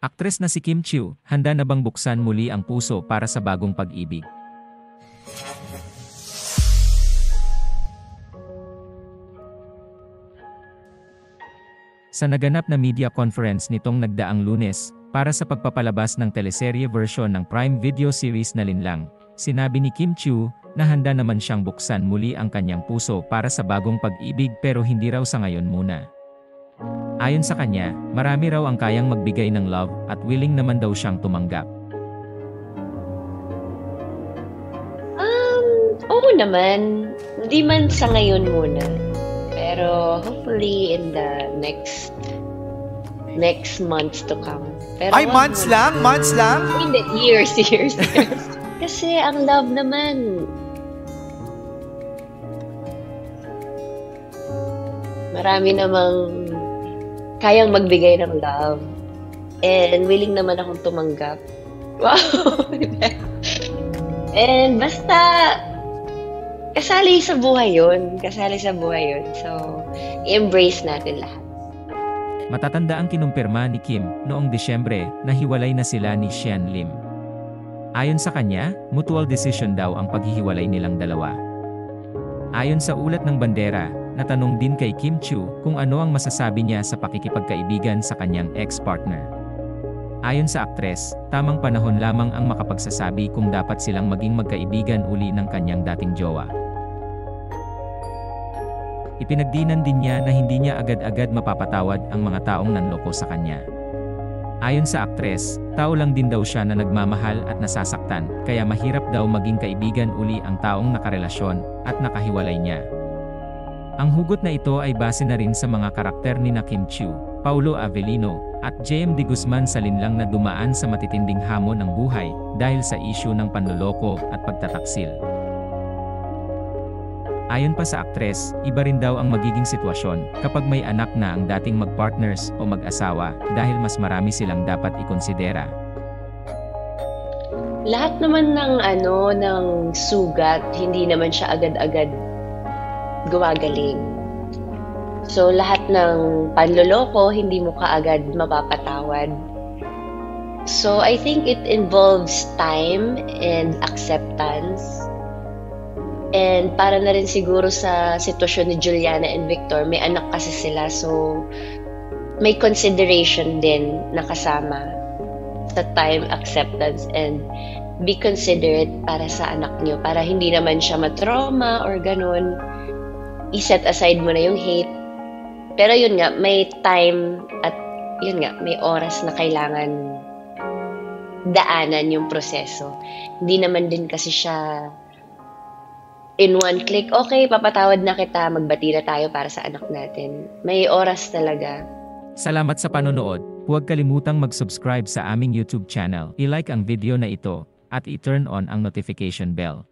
Aktres na si Kim Chiu, handa na bang buksan muli ang puso para sa bagong pag-ibig? Sa naganap na media conference nitong nagdaang Lunes, para sa pagpapalabas ng teleserye version ng Prime Video series na Linlang, sinabi ni Kim Chiu na handa naman siyang buksan muli ang kanyang puso para sa bagong pag-ibig pero hindi raw sa ngayon muna. Ayon sa kanya, marami raw ang kayang magbigay ng love at willing naman daw siyang tumanggap. Oo naman. Hindi man sa ngayon muna. Pero hopefully in the next months to come. Pero Ay, months lang? Months lang? Hindi, years. Kasi ang love naman, marami namang kayang magbigay ng love. And willing naman akong tumanggap. Wow! And basta, kasali sa buhay yun. So, i-embrace natin lahat. Matatanda ang kinumpirma ni Kim noong Disyembre na hiwalay na sila ni Sian Lim. Ayon sa kanya, mutual decision daw ang paghihiwalay nilang dalawa. Ayon sa ulat ng Bandera, natanong din kay Kim Chiu kung ano ang masasabi niya sa pakikipagkaibigan sa kanyang ex-partner. Ayon sa aktres, tamang panahon lamang ang makapagsasabi kung dapat silang maging magkaibigan uli ng kanyang dating jowa. Ipinagdiinan din niya na hindi niya agad-agad mapapatawad ang mga taong nanloko sa kanya. Ayon sa aktres, tao lang din daw siya na nagmamahal at nasasaktan, kaya mahirap daw maging kaibigan uli ang taong nakarelasyon at nakahiwalay niya. Ang hugot na ito ay base na rin sa mga karakter ni Kim Chiu, Paulo Avellino, at JM De Guzman sa Linlang na dumaan sa matitinding hamon ng buhay dahil sa issue ng panloloko at pagtataksil. Ayon pa sa aktres, iba rin daw ang magiging sitwasyon kapag may anak na ang dating mag-partners o mag-asawa dahil mas marami silang dapat ikonsidera. Lahat naman ng sugat, hindi naman siya agad-agad gumagaling. So, lahat ng panloloko, hindi mo kaagad mapapatawad. So, I think it involves time and acceptance. And para na rin siguro sa sitwasyon ni Juliana and Victor, may anak kasi sila. So, may consideration din na kasama sa time, acceptance, and be considerate para sa anak niyo. Para hindi naman siya matrauma or ganun. I-set aside mo na yung hate. Pero yun nga, may time at yun nga, may oras na kailangan daanan yung proseso. Hindi naman din kasi siya in one click, okay, papatawad na kita, magbati na tayo para sa anak natin. May oras talaga. Salamat sa panonood. Huwag kalimutang mag-subscribe sa aming YouTube channel, i-like ang video na ito, at i-turn on ang notification bell.